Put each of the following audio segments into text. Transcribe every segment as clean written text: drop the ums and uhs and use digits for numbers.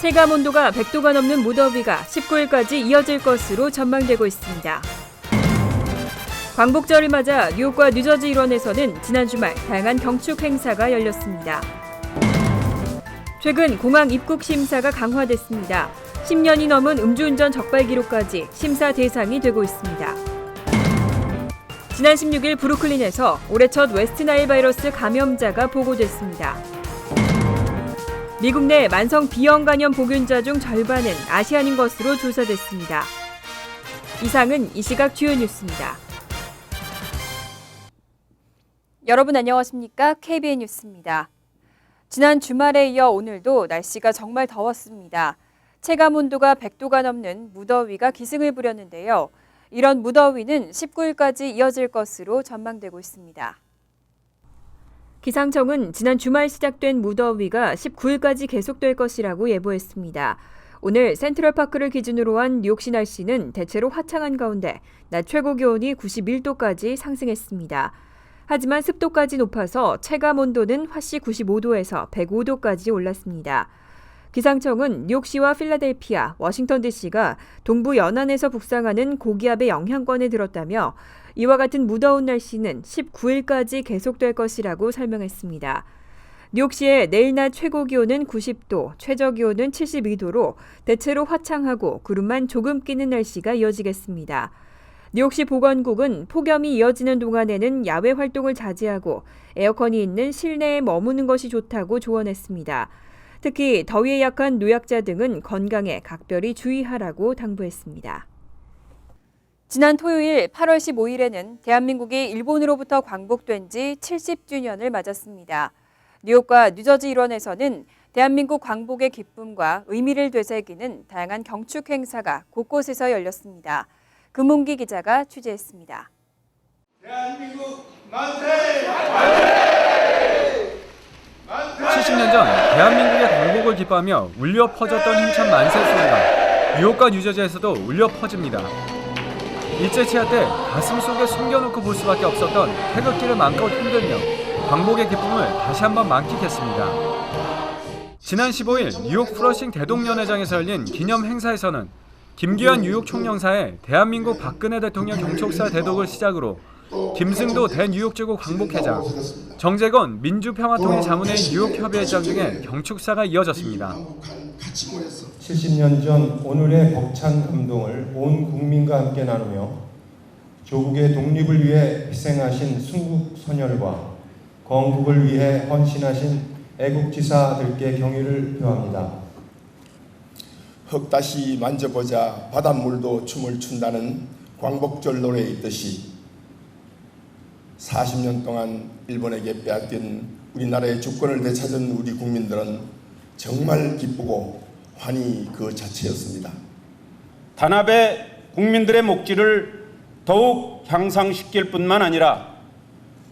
체감 온도가 100도가 넘는 무더위가 19일까지 이어질 것으로 전망되고 있습니다. 광복절을 맞아 뉴욕과 뉴저지 일원에서는 지난 주말 다양한 경축 행사가 열렸습니다. 최근 공항 입국 심사가 강화됐습니다. 10년이 넘은 음주운전 적발 기록까지 심사 대상이 되고 있습니다. 지난 16일 브루클린에서 올해 첫 웨스트나일 바이러스 감염자가 보고됐습니다. 미국 내 만성 B형 간염 보균자 중 절반은 아시안인 것으로 조사됐습니다. 이상은 이 시각 주요 뉴스입니다. 여러분 안녕하십니까? KBN 뉴스입니다. 지난 주말에 이어 오늘도 날씨가 정말 더웠습니다. 체감 온도가 100도가 넘는 무더위가 기승을 부렸는데요. 이런 무더위는 19일까지 이어질 것으로 전망되고 있습니다. 기상청은 지난 주말 시작된 무더위가 19일까지 계속될 것이라고 예보했습니다. 오늘 센트럴파크를 기준으로 한 뉴욕시 날씨는 대체로 화창한 가운데 낮 최고 기온이 91도까지 상승했습니다. 하지만 습도까지 높아서 체감 온도는 화씨 95도에서 105도까지 올랐습니다. 기상청은 뉴욕시와 필라델피아, 워싱턴 DC가 동부 연안에서 북상하는 고기압의 영향권에 들었다며 이와 같은 무더운 날씨는 19일까지 계속될 것이라고 설명했습니다. 뉴욕시의 내일 낮 최고 기온은 90도, 최저 기온은 72도로 대체로 화창하고 구름만 조금 끼는 날씨가 이어지겠습니다. 뉴욕시 보건국은 폭염이 이어지는 동안에는 야외 활동을 자제하고 에어컨이 있는 실내에 머무는 것이 좋다고 조언했습니다. 특히 더위에 약한 노약자 등은 건강에 각별히 주의하라고 당부했습니다. 지난 토요일 8월 15일에는 대한민국이 일본으로부터 광복된 지 70주년을 맞았습니다. 뉴욕과 뉴저지 일원에서는 대한민국 광복의 기쁨과 의미를 되새기는 다양한 경축 행사가 곳곳에서 열렸습니다. 금홍기 기자가 취재했습니다. 대한민국 만세! 70년 전 대한민국의 광복을 기뻐하며 울려 퍼졌던 힘찬 만세 소리가 뉴욕과 뉴저지에서도 울려 퍼집니다. 일제 치하 때 가슴 속에 숨겨놓고 볼 수밖에 없었던 태극기를 마음껏 흔들며 광복의 기쁨을 다시 한번 만끽했습니다. 지난 15일 뉴욕 플러싱 대동연회장에서 열린 기념 행사에서는 김기환 뉴욕 총영사의 대한민국 박근혜 대통령 경축사 대독을 시작으로 김승도 대뉴욕지구 광복회장, 정재건 민주평화통일 자문회의 뉴욕협의회장 등의 경축사가 이어졌습니다. 70년 전 오늘의 벅찬 감동을 온 국민과 함께 나누며 조국의 독립을 위해 희생하신 순국 선열과 건국을 위해 헌신하신 애국지사들께 경의를 표합니다. 흙다시 만져보자 바닷물도 춤을 춘다는 광복절 노래에 있듯이 40년 동안 일본에게 빼앗긴 우리나라의 주권을 되찾은 우리 국민들은 정말 기쁘고 환희 그 자체였습니다. 단합의 국민들의 목줄을 더욱 향상시킬 뿐만 아니라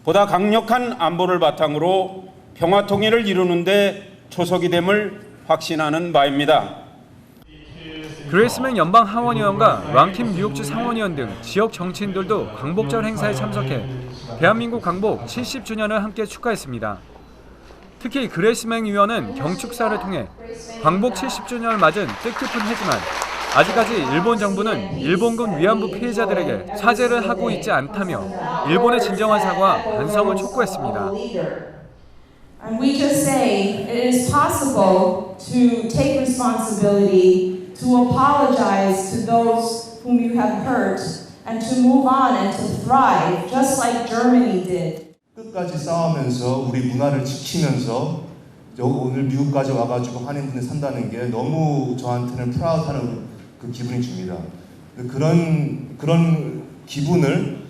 보다 강력한 안보를 바탕으로 평화통일을 이루는 데 초석이 됨을 확신하는 바입니다. 그레이스맹 연방 하원의원과 랑킴 뉴욕주 상원의원 등 지역 정치인들도 광복절 행사에 참석해 대한민국 광복 70주년을 함께 축하했습니다. 특히 그레이스맹 의원은 경축사를 통해 광복 70주년을 맞은 뜻깊은 해지만 아직까지 일본 정부는 일본군 위안부 피해자들에게 사죄를 하고 있지 않다며 일본의 진정한 사과와 반성을 촉구했습니다. And we just say it is possible to take responsibility, to apologize to those whom you have hurt, and to move on and to thrive, just like Germany did. 끝까지 싸우면서 우리 문화를 지키면서 오늘 미국까지 와가지고 한인분이 산다는 게 너무 저한테는 프라우드하는 그 기분이 줍니다. 그런 기분을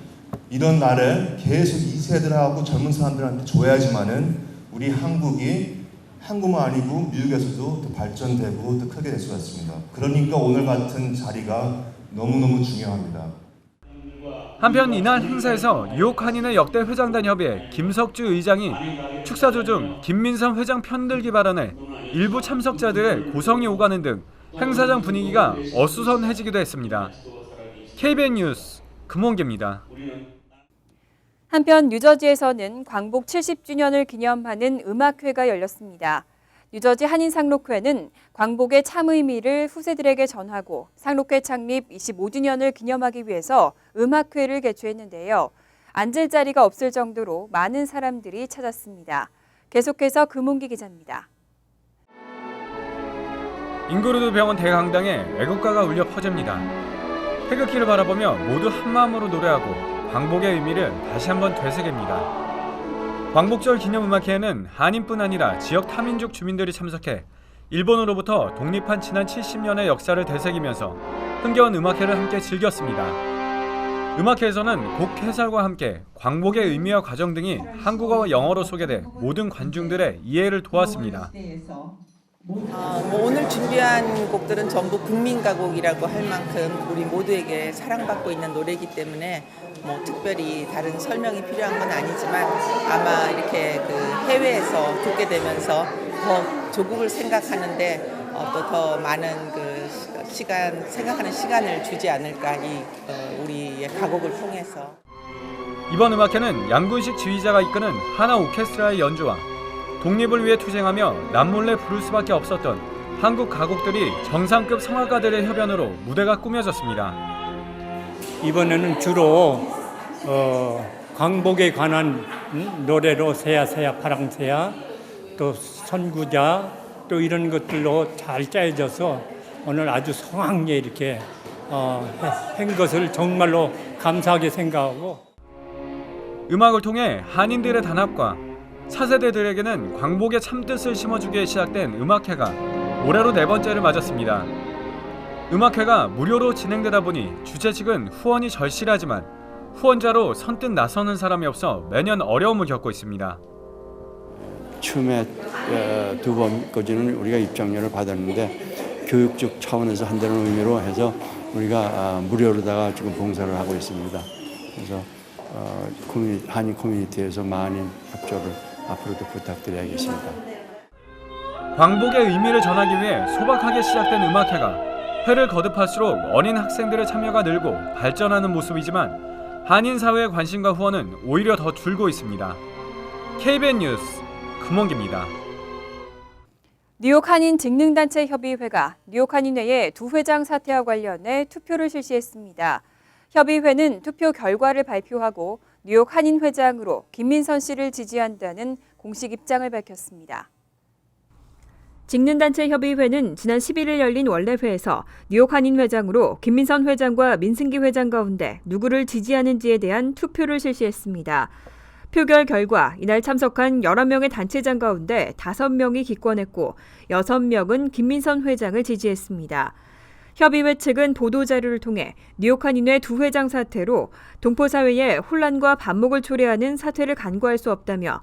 이런 날에 계속 2세들하고 젊은 사람들한테 줘야지만은 우리 한국이 한국만 아니고 미국에서도 더 발전되고 더 크게 될 수가 있습니다. 그러니까 오늘 같은 자리가 너무너무 중요합니다. 한편 이날 행사에서 뉴욕 한인의 역대 회장단 협의회 김석주 의장이 축사조 중 김민선 회장 편들기 발언에 일부 참석자들의 고성이 오가는 등 행사장 분위기가 어수선해지기도 했습니다. KBN 뉴스 금홍기입니다. 한편 뉴저지에서는 광복 70주년을 기념하는 음악회가 열렸습니다. 뉴저지 한인 상록회는 광복의 참 의미를 후세들에게 전하고 상록회 창립 25주년을 기념하기 위해서 음악회를 개최했는데요. 앉을 자리가 없을 정도로 많은 사람들이 찾았습니다. 계속해서 금홍기 기자입니다. 잉그루드 병원 대강당에 애국가가 울려 퍼집니다. 태극기를 바라보며 모두 한마음으로 노래하고 광복의 의미를 다시 한번 되새깁니다. 광복절 기념음악회에는 한인뿐 아니라 지역 타민족 주민들이 참석해 일본으로부터 독립한 지난 70년의 역사를 되새기면서 흥겨운 음악회를 함께 즐겼습니다. 음악회에서는 곡 해설과 함께 광복의 의미와 과정 등이 한국어와 영어로 소개돼 모든 관중들의 이해를 도왔습니다. 오늘 준비한 곡들은 전부 국민가곡이라고 할 만큼 우리 모두에게 사랑받고 있는 노래이기 때문에 특별히 다른 설명이 필요한 건 아니지만 아마 이렇게 해외에서 듣게 되면서 더 조국을 생각하는데 또 더 많은 생각하는 시간을 주지 않을까 우리의 가곡을 통해서. 이번 음악회는 양군식 지휘자가 이끄는 하나 오케스트라의 연주와 독립을 위해 투쟁하며 남몰래 부를 수밖에 없었던 한국 가곡들이 정상급 성악가들의 협연으로 무대가 꾸며졌습니다. 이번에는 주로 광복에 관한 노래로 새야 파랑새야 또 선구자 또 이런 것들로 잘 짜여져서 오늘 아주 성황리에 이렇게 한 것을 정말로 감사하게 생각하고 음악을 통해 한인들의 단합과 차세대들에게는 광복의 참뜻을 심어주기에 시작된 음악회가 올해로 4번째를 맞았습니다. 음악회가 무료로 진행되다 보니 주최 측은 후원이 절실하지만 후원자로 선뜻 나서는 사람이 없어 매년 어려움을 겪고 있습니다. 처음에 2번까지는 우리가 입장료를 받았는데 교육적 차원에서 한다는 의미로 해서 우리가 무료로다가 지금 봉사를 하고 있습니다. 그래서 한인 커뮤니티에서 많은 협조를 앞으로도 부탁드려야겠습니다. 광복의 의미를 전하기 위해 소박하게 시작된 음악회가 회를 거듭할수록 어린 학생들의 참여가 늘고 발전하는 모습이지만 한인 사회의 관심과 후원은 오히려 더 줄고 있습니다. KBN 뉴스 금원기입니다. 뉴욕 한인 직능단체 협의회가 뉴욕 한인회의 두 회장 사퇴와 관련해 투표를 실시했습니다. 협의회는 투표 결과를 발표하고 뉴욕 한인 회장으로 김민선 씨를 지지한다는 공식 입장을 밝혔습니다. 직능단체 협의회는 지난 11일 열린 원래회에서 뉴욕 한인 회장으로 김민선 회장과 민승기 회장 가운데 누구를 지지하는지에 대한 투표를 실시했습니다. 표결 결과 이날 참석한 11명의 단체장 가운데 5명이 기권했고 6명은 김민선 회장을 지지했습니다. 협의회 측은 보도자료를 통해 뉴욕 한인회 두 회장 사퇴로 동포사회에 혼란과 반목을 초래하는 사퇴를 간과할 수 없다며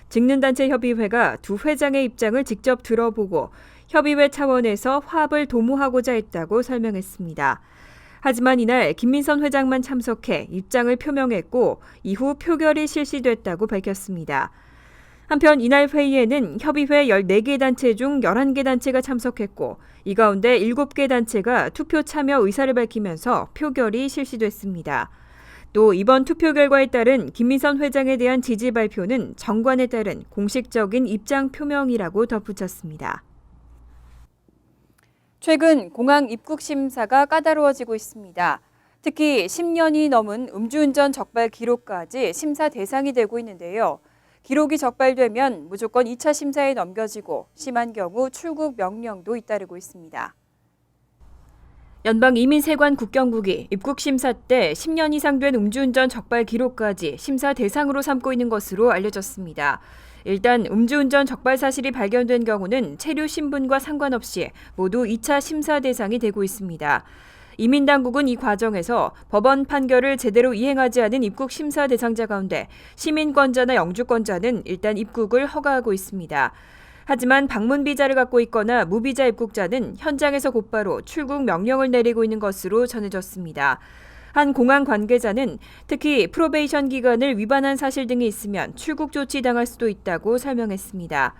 직능단체 협의회가 두 회장의 입장을 직접 들어보고 협의회 차원에서 화합을 도모하고자 했다고 설명했습니다. 하지만 이날 김민선 회장만 참석해 입장을 표명했고 이후 표결이 실시됐다고 밝혔습니다. 한편 이날 회의에는 협의회 14개 단체 중 11개 단체가 참석했고 이 가운데 7개 단체가 투표 참여 의사를 밝히면서 표결이 실시됐습니다. 또 이번 투표 결과에 따른 김민선 회장에 대한 지지 발표는 정관에 따른 공식적인 입장 표명이라고 덧붙였습니다. 최근 공항 입국 심사가 까다로워지고 있습니다. 특히 10년이 넘은 음주운전 적발 기록까지 심사 대상이 되고 있는데요. 기록이 적발되면 무조건 2차 심사에 넘겨지고 심한 경우 출국 명령도 잇따르고 있습니다. 연방이민세관 국경국이 입국심사 때 10년 이상 된 음주운전 적발 기록까지 심사 대상으로 삼고 있는 것으로 알려졌습니다. 일단 음주운전 적발 사실이 발견된 경우는 체류 신분과 상관없이 모두 2차 심사 대상이 되고 있습니다. 이민당국은 이 과정에서 법원 판결을 제대로 이행하지 않은 입국 심사 대상자 가운데 시민권자나 영주권자는 일단 입국을 허가하고 있습니다. 하지만 방문 비자를 갖고 있거나 무비자 입국자는 현장에서 곧바로 출국 명령을 내리고 있는 것으로 전해졌습니다. 한 공항 관계자는 특히 프로베이션 기간을 위반한 사실 등이 있으면 출국 조치 당할 수도 있다고 설명했습니다.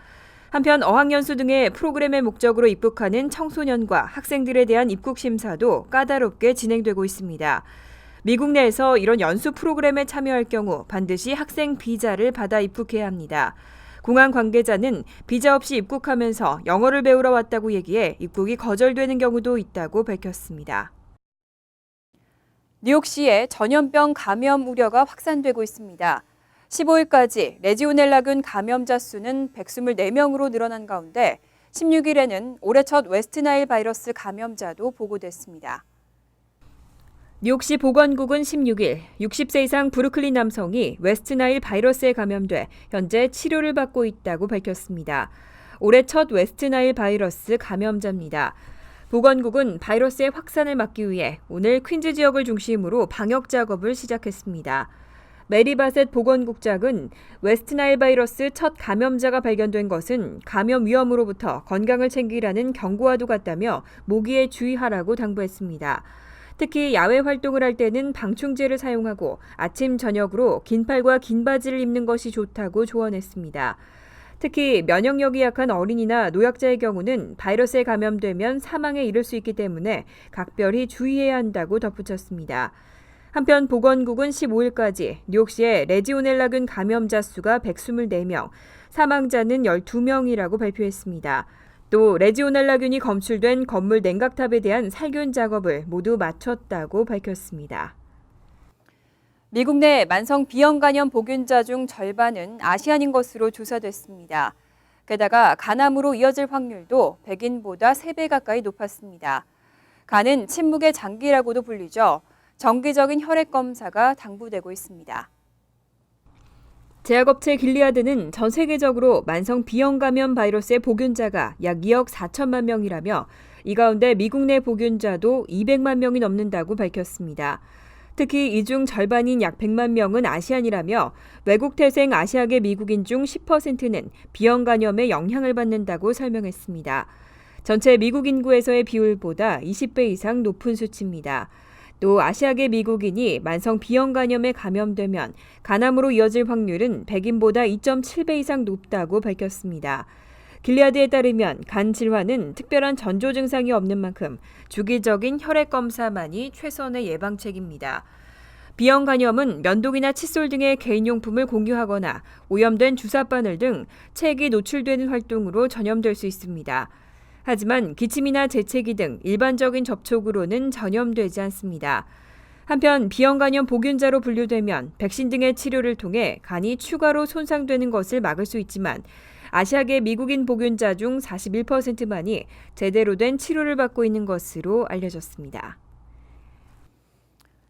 한편 어학연수 등의 프로그램의 목적으로 입국하는 청소년과 학생들에 대한 입국 심사도 까다롭게 진행되고 있습니다. 미국 내에서 이런 연수 프로그램에 참여할 경우 반드시 학생 비자를 받아 입국해야 합니다. 공항 관계자는 비자 없이 입국하면서 영어를 배우러 왔다고 얘기해 입국이 거절되는 경우도 있다고 밝혔습니다. 뉴욕시에 전염병 감염 우려가 확산되고 있습니다. 15일까지 레지오넬라균 감염자 수는 124명으로 늘어난 가운데 16일에는 올해 첫 웨스트나일 바이러스 감염자도 보고됐습니다. 뉴욕시 보건국은 16일 60세 이상 브루클린 남성이 웨스트나일 바이러스에 감염돼 현재 치료를 받고 있다고 밝혔습니다. 올해 첫 웨스트나일 바이러스 감염자입니다. 보건국은 바이러스의 확산을 막기 위해 오늘 퀸즈 지역을 중심으로 방역 작업을 시작했습니다. 메리 바셋 보건국장은 웨스트나일 바이러스 첫 감염자가 발견된 것은 감염 위험으로부터 건강을 챙기라는 경고와도 같다며 모기에 주의하라고 당부했습니다. 특히 야외 활동을 할 때는 방충제를 사용하고 아침, 저녁으로 긴팔과 긴 바지를 입는 것이 좋다고 조언했습니다. 특히 면역력이 약한 어린이나 노약자의 경우는 바이러스에 감염되면 사망에 이를 수 있기 때문에 각별히 주의해야 한다고 덧붙였습니다. 한편 보건국은 15일까지 뉴욕시의 레지오넬라균 감염자 수가 124명, 사망자는 12명이라고 발표했습니다. 또 레지오넬라균이 검출된 건물 냉각탑에 대한 살균 작업을 모두 마쳤다고 밝혔습니다. 미국 내 만성 B형 간염 보균자 중 절반은 아시안인 것으로 조사됐습니다. 게다가 간암으로 이어질 확률도 백인보다 3배 가까이 높았습니다. 간은 침묵의 장기라고도 불리죠. 정기적인 혈액 검사가 당부되고 있습니다. 제약업체 길리아드는 전 세계적으로 만성 B형 감염 바이러스의 보균자가 약 2억 4천만 명이라며 이 가운데 미국 내 보균자도 200만 명이 넘는다고 밝혔습니다. 특히 이 중 절반인 약 100만 명은 아시안이라며 외국 태생 아시아계 미국인 중 10%는 B형 간염에 영향을 받는다고 설명했습니다. 전체 미국 인구에서의 비율보다 20배 이상 높은 수치입니다. 또 아시아계 미국인이 만성 B형 간염에 감염되면 간암으로 이어질 확률은 백인보다 2.7배 이상 높다고 밝혔습니다. 길리아드에 따르면 간 질환은 특별한 전조 증상이 없는 만큼 주기적인 혈액 검사만이 최선의 예방책입니다. B형 간염은 면도기나 칫솔 등의 개인용품을 공유하거나 오염된 주사바늘 등 체액이 노출되는 활동으로 전염될 수 있습니다. 하지만 기침이나 재채기 등 일반적인 접촉으로는 전염되지 않습니다. 한편 B형 간염 보균자로 분류되면 백신 등의 치료를 통해 간이 추가로 손상되는 것을 막을 수 있지만 아시아계 미국인 보균자 중 41%만이 제대로 된 치료를 받고 있는 것으로 알려졌습니다.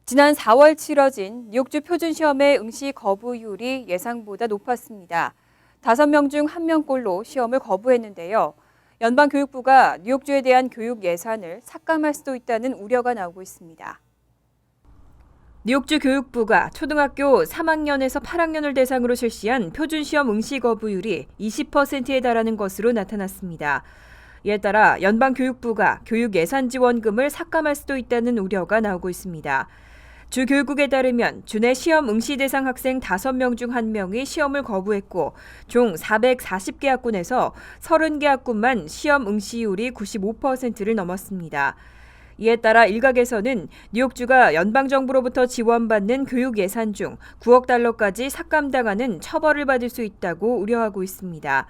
지난 4월 치러진 뉴욕주 표준시험의 응시 거부율이 예상보다 높았습니다. 5명 중 1명꼴로 시험을 거부했는데요. 연방교육부가 뉴욕주에 대한 교육 예산을 삭감할 수도 있다는 우려가 나오고 있습니다. 뉴욕주 교육부가 초등학교 3학년에서 8학년을 대상으로 실시한 표준시험 응시 거부율이 20%에 달하는 것으로 나타났습니다. 이에 따라 연방교육부가 교육 예산 지원금을 삭감할 수도 있다는 우려가 나오고 있습니다. 주 교육국에 따르면 주내 시험 응시 대상 학생 5명 중 1명이 시험을 거부했고 총 440개 학군에서 30개 학군만 시험 응시율이 95%를 넘었습니다. 이에 따라 일각에서는 뉴욕주가 연방정부로부터 지원받는 교육 예산 중 9억 달러까지 삭감당하는 처벌을 받을 수 있다고 우려하고 있습니다.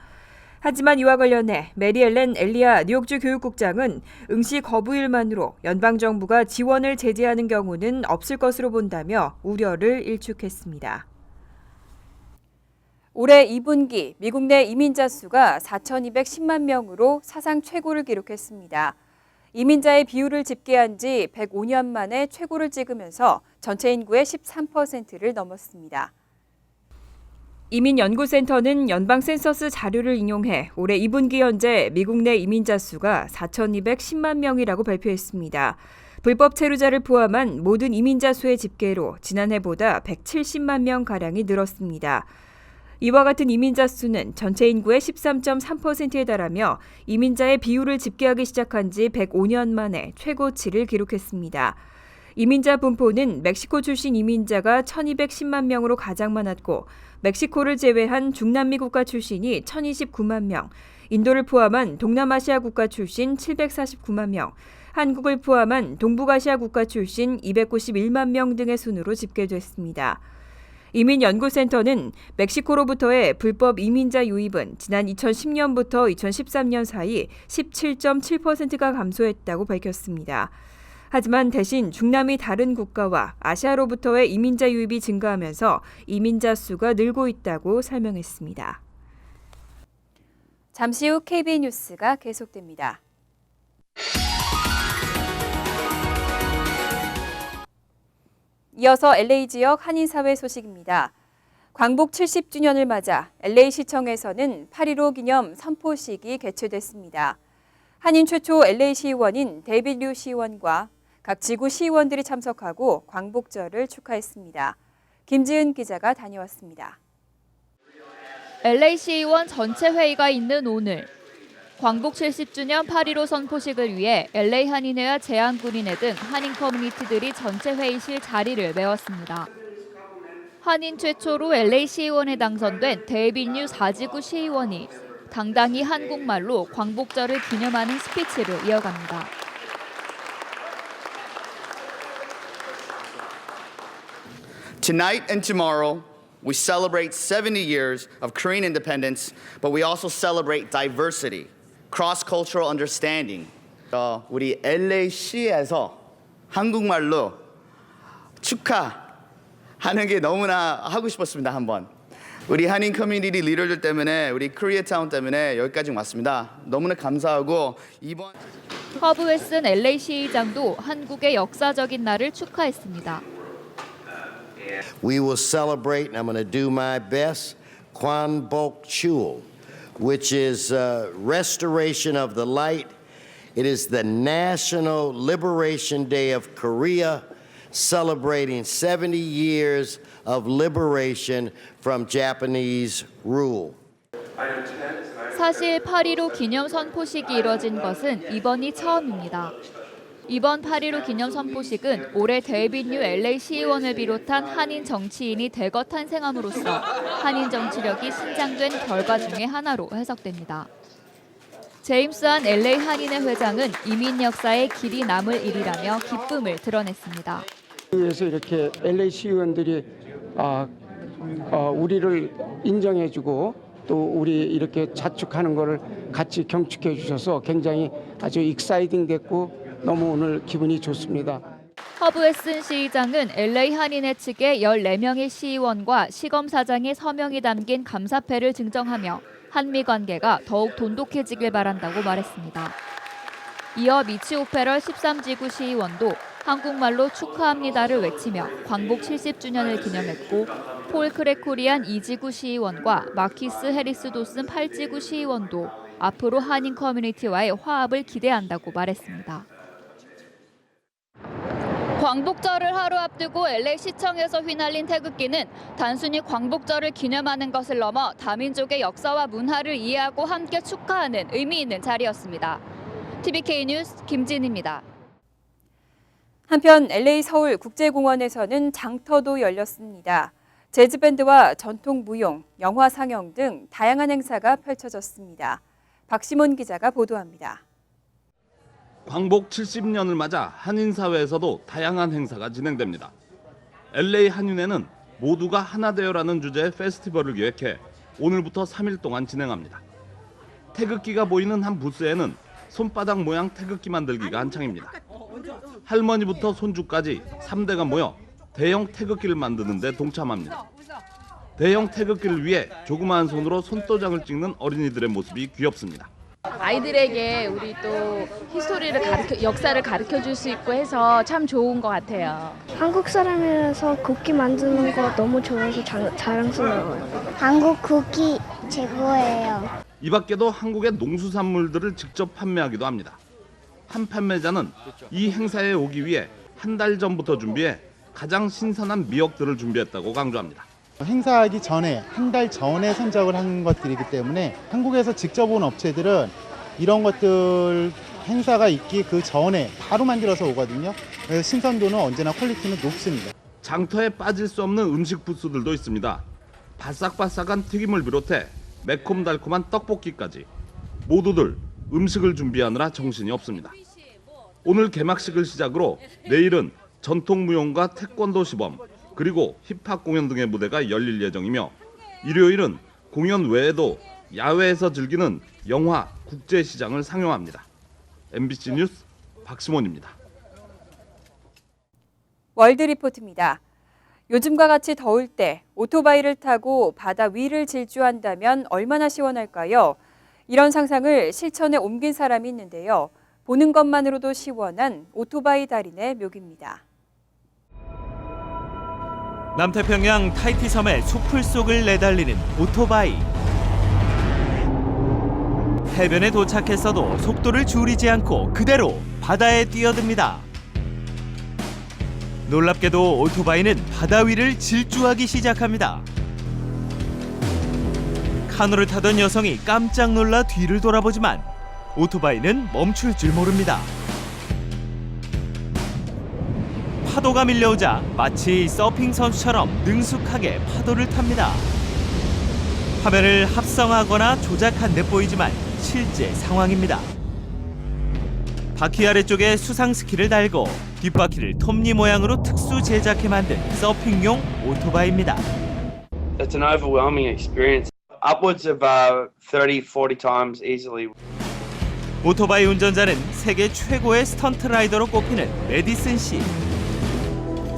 하지만 이와 관련해 메리엘렌 엘리아 뉴욕주 교육국장은 응시 거부율만으로 연방정부가 지원을 제재하는 경우는 없을 것으로 본다며 우려를 일축했습니다. 올해 2분기 미국 내 이민자 수가 4,210만 명으로 사상 최고를 기록했습니다. 이민자의 비율을 집계한 지 105년 만에 최고를 찍으면서 전체 인구의 13%를 넘었습니다. 이민연구센터는 연방 센서스 자료를 인용해 올해 2분기 현재 미국 내 이민자 수가 4,210만 명이라고 발표했습니다. 불법 체류자를 포함한 모든 이민자 수의 집계로 지난해보다 170만 명가량이 늘었습니다. 이와 같은 이민자 수는 전체 인구의 13.3%에 달하며 이민자의 비율을 집계하기 시작한 지 105년 만에 최고치를 기록했습니다. 이민자 분포는 멕시코 출신 이민자가 1,210만 명으로 가장 많았고 멕시코를 제외한 중남미 국가 출신이 1,029만 명, 인도를 포함한 동남아시아 국가 출신 749만 명, 한국을 포함한 동북아시아 국가 출신 291만 명 등의 순으로 집계됐습니다. 이민연구센터는 멕시코로부터의 불법 이민자 유입은 지난 2010년부터 2013년 사이 17.7%가 감소했다고 밝혔습니다. 하지만 대신 중남미 다른 국가와 아시아로부터의 이민자 유입이 증가하면서 이민자 수가 늘고 있다고 설명했습니다. 잠시 후 KB 뉴스가 계속됩니다. 이어서 LA 지역 한인사회 소식입니다. 광복 70주년을 맞아 LA시청에서는 8.15 기념 선포식이 개최됐습니다. 한인 최초 LA 시의원인 데이빗 류 시의원과 각 지구 시의원들이 참석하고 광복절을 축하했습니다. 김지은 기자가 다녀왔습니다. LA 시의원 전체 회의가 있는 오늘, 광복 70주년 8.15 선포식을 위해 LA 한인회와 제한군인회 등 한인 커뮤니티들이 전체 회의실 자리를 메웠습니다. 한인 최초로 LA 시의원에 당선된 데이빗 류 4지구 시의원이 당당히 한국말로 광복절을 기념하는 스피치를 이어갑니다. Tonight and tomorrow, we celebrate 70 years of Korean independence, but we also celebrate diversity, cross-cultural understanding. 우리 LA시에서 한국말로 축하하는 게 너무나 하고 싶었습니다, 한번. 우리 한인 커뮤니티 리더들 때문에, 우리 코리아타운 때문에 여기까지 왔습니다. 너무나 감사하고 이번 허브 웨슨 LA 시의장도 한국의 역사적인 날을 축하했습니다. We will celebrate, and I'm going to do my best, Kwanbok-chul, which is restoration of the light. It is the National Liberation Day of Korea, celebrating 70 years of liberation from Japanese rule. 사실 8.15 기념 선포식이 이뤄진 것은 이번이 처음입니다. 이번 8.15 기념 선포식은 올해 데이빗 류 LA 시의원을 비롯한 한인 정치인이 대거 탄생함으로써 한인 정치력이 신장된 결과 중의 하나로 해석됩니다. 제임스 한 LA 한인회 회장은 이민 역사의 길이 남을 일이라며 기쁨을 드러냈습니다. 그래서 이렇게 LA 시의원들이 우리를 인정해주고 또 우리 이렇게 자축하는 것을 같이 경축해 주셔서 굉장히 아주 익사이팅 됐고 너무 오늘 기분이 좋습니다. 허브 웨슨 시의장은 LA 한인회 측의 14명의 시의원과 시검사장의 서명이 담긴 감사패를 증정하며 한미 관계가 더욱 돈독해지길 바란다고 말했습니다. 이어 미치 오페럴 13지구 시의원도 한국말로 축하합니다를 외치며 광복 70주년을 기념했고 폴 크레코리안 2지구 시의원과 마키스 해리스 도슨 8지구 시의원도 앞으로 한인 커뮤니티와의 화합을 기대한다고 말했습니다. 광복절을 하루 앞두고 LA시청에서 휘날린 태극기는 단순히 광복절을 기념하는 것을 넘어 다민족의 역사와 문화를 이해하고 함께 축하하는 의미 있는 자리였습니다. TVK 뉴스 김진입니다. 한편 LA 서울 국제공원에서는 장터도 열렸습니다. 재즈밴드와 전통 무용, 영화 상영 등 다양한 행사가 펼쳐졌습니다. 박시몬 기자가 보도합니다. 광복 70년을 맞아 한인사회에서도 다양한 행사가 진행됩니다. LA 한인회는 모두가 하나 되어라는 주제의 페스티벌을 기획해 오늘부터 3일 동안 진행합니다. 태극기가 보이는 한 부스에는 손바닥 모양 태극기 만들기가 한창입니다. 할머니부터 손주까지 3대가 모여 대형 태극기를 만드는 데 동참합니다. 대형 태극기를 위해 조그마한 손으로 손도장을 찍는 어린이들의 모습이 귀엽습니다. 아이들에게 우리 또 히스토리를 역사를 가르쳐 줄 수 있고 해서 참 좋은 것 같아요. 한국 사람이라서 국기 만드는 거 너무 좋아서 자랑스러워요. 한국 국기 최고예요. 이 밖에도 한국의 농수산물들을 직접 판매하기도 합니다. 한 판매자는 이 행사에 오기 위해 한 달 전부터 준비해 가장 신선한 미역들을 준비했다고 강조합니다. 행사하기 전에 한 달 전에 선적을 한 것들이기 때문에 한국에서 직접 온 업체들은 이런 것들 행사가 있기 그 전에 바로 만들어서 오거든요. 그래서 신선도는 언제나 퀄리티는 높습니다. 장터에 빠질 수 없는 음식 부스들도 있습니다. 바삭바삭한 튀김을 비롯해 매콤달콤한 떡볶이까지 모두들 음식을 준비하느라 정신이 없습니다. 오늘 개막식을 시작으로 내일은 전통무용과 태권도 시범, 그리고 힙합 공연 등의 무대가 열릴 예정이며 일요일은 공연 외에도 야외에서 즐기는 영화 국제시장을 상영합니다. MBC 뉴스 박시몬입니다. 월드 리포트입니다. 요즘과 같이 더울 때 오토바이를 타고 바다 위를 질주한다면 얼마나 시원할까요? 이런 상상을 실천에 옮긴 사람이 있는데요. 보는 것만으로도 시원한 오토바이 달인의 묘기입니다. 남태평양 타이티 섬의 숲풀 속을 내달리는 오토바이. 해변에 도착했어도 속도를 줄이지 않고 그대로 바다에 뛰어듭니다. 놀랍게도 오토바이는 바다 위를 질주하기 시작합니다. 카누를 타던 여성이 깜짝 놀라 뒤를 돌아보지만 오토바이는 멈출 줄 모릅니다. 파도가 밀려오자 마치 서핑 선수처럼 능숙하게 파도를 탑니다. 화면을 합성하거나 조작한 듯 보이지만 실제 상황입니다. 바퀴 아래쪽에 수상 스키를 달고 뒷바퀴를 톱니 모양으로 특수 제작해 만든 서핑용 오토바이입니다. It's an overwhelming experience. Upwards of 30, 40 times easily. 오토바이 운전자는 세계 최고의 스턴트 라이더로 꼽히는 메디슨 씨.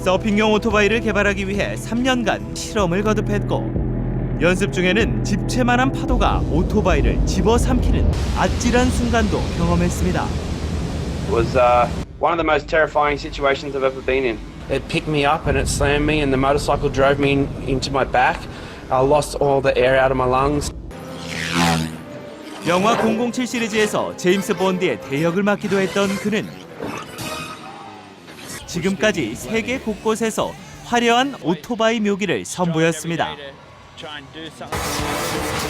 서핑용 오토바이를 개발하기 위해 3년간 실험을 거듭했고 연습 중에는 집채만한 파도가 오토바이를 집어삼키는 아찔한 순간도 경험했습니다. It was one of the most terrifying situations I've ever been in. It picked me up and it slammed me and the motorcycle drove me into my back. I lost all the air out of my lungs. 영화 007 시리즈에서 제임스 본드의 대역을 맡기도 했던 그는 지금까지 세계 곳곳에서 화려한 오토바이 묘기를 선보였습니다.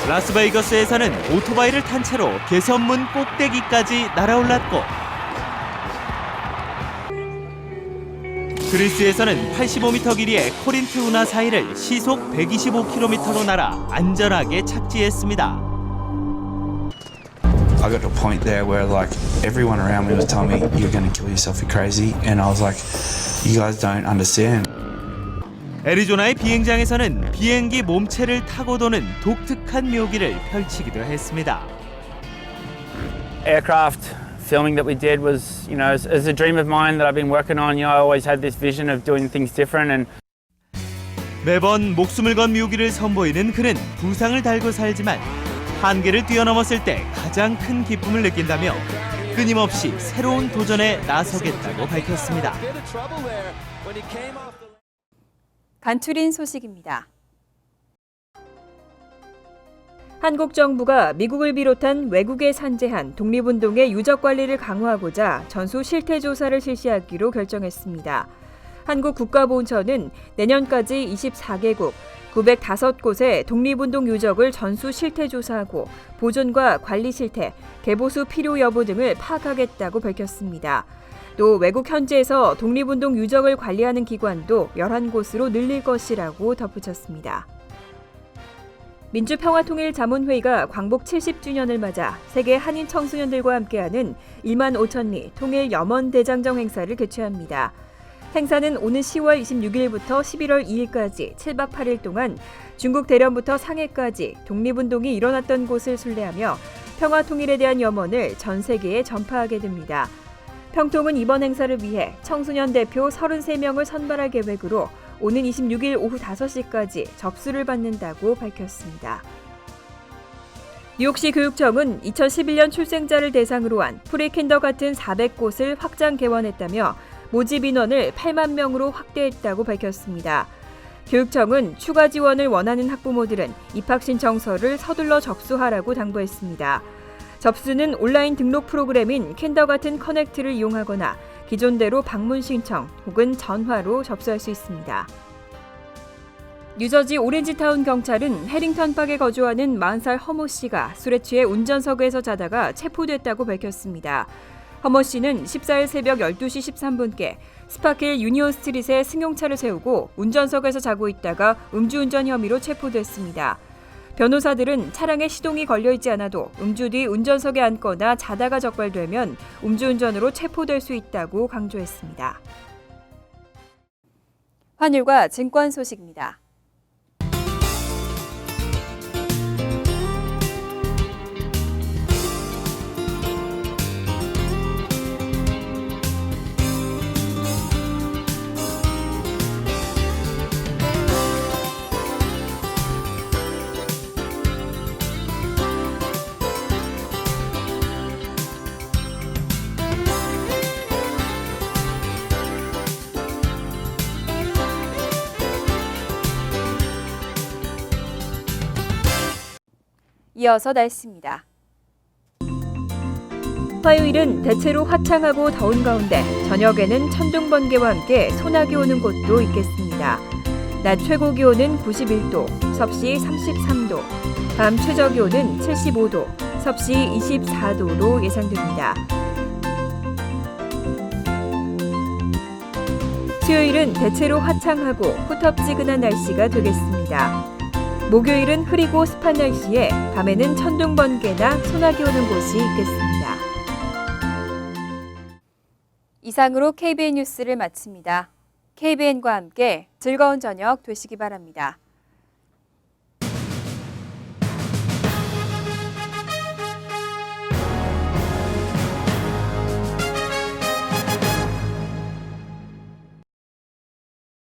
라스베이거스에서는 오토바이를 탄 채로 개선문 꼭대기까지 날아올랐고 그리스에서는 85m 길이의 코린트 운하 사이를 시속 125km로 날아 안전하게 착지했습니다. I got to a point there where like everyone around me was telling me you're going to kill yourself, you're crazy, and I was like, you guys don't understand. 애리조나의 비행장에서는 비행기 몸체를 타고 도는 독특한 묘기를 펼치기도 했습니다. Aircraft filming that we did was, you know, as a dream of mine that I've been working on. You know, I always had this vision of doing things different and 매번 목숨을 건 묘기를 선보이는 그는 부상을 달고 살지만 한계를 뛰어넘었을 때 가장 큰 기쁨을 느낀다며 끊임없이 새로운 도전에 나서겠다고 밝혔습니다. 간추린 소식입니다. 한국 정부가 미국을 비롯한 외국에 산재한 독립운동의 유적 관리를 강화하고자 전수 실태 조사를 실시하기로 결정했습니다. 한국 국가보훈처는 내년까지 24개국 905곳의 독립운동 유적을 전수 실태 조사하고 보존과 관리 실태, 개보수 필요 여부 등을 파악하겠다고 밝혔습니다. 또 외국 현지에서 독립운동 유적을 관리하는 기관도 11곳으로 늘릴 것이라고 덧붙였습니다. 민주평화통일자문회의가 광복 70주년을 맞아 세계 한인 청소년들과 함께하는 1만 5천리 통일 염원 대장정 행사를 개최합니다. 행사는 오는 10월 26일부터 11월 2일까지 7박 8일 동안 중국 대련부터 상해까지 독립운동이 일어났던 곳을 순례하며 평화통일에 대한 염원을 전 세계에 전파하게 됩니다. 평통은 이번 행사를 위해 청소년 대표 33명을 선발할 계획으로 오는 26일 오후 5시까지 접수를 받는다고 밝혔습니다. 뉴욕시 교육청은 2011년 출생자를 대상으로 한 프리킨더가튼 400곳을 확장 개원했다며 모집 인원을 8만 명으로 확대했다고 밝혔습니다. 교육청은 추가 지원을 원하는 학부모들은 입학 신청서를 서둘러 접수하라고 당부했습니다. 접수는 온라인 등록 프로그램인 킨더가튼 커넥트를 이용하거나 기존대로 방문 신청 혹은 전화로 접수할 수 있습니다. 뉴저지 오렌지타운 경찰은 해링턴팍에 거주하는 40살 허모 씨가 술에 취해 운전석에서 자다가 체포됐다고 밝혔습니다. 허모 씨는 14일 새벽 12시 13분께 스파킬 유니온 스트릿에 승용차를 세우고 운전석에서 자고 있다가 음주운전 혐의로 체포됐습니다. 변호사들은 차량에 시동이 걸려있지 않아도 음주 뒤 운전석에 앉거나 자다가 적발되면 음주운전으로 체포될 수 있다고 강조했습니다. 환율과 증권 소식입니다. 이어서 날씨입니다. 화요일은 대체로 화창하고 더운 가운데 저녁에는 천둥 번개와 함께 소나기 오는 곳도 있겠습니다. 낮 최고 기온은 91도, 섭씨 33도, 밤 최저 기온은 75도, 섭씨 24도로 예상됩니다. 수요일은 대체로 화창하고 후텁지근한 날씨가 되겠습니다. 목요일은 흐리고 습한 날씨에 밤에는 천둥 번개나 소나기 오는 곳이 있겠습니다. 이상으로 KBN 뉴스를 마칩니다. KBN과 함께 즐거운 저녁 되시기 바랍니다.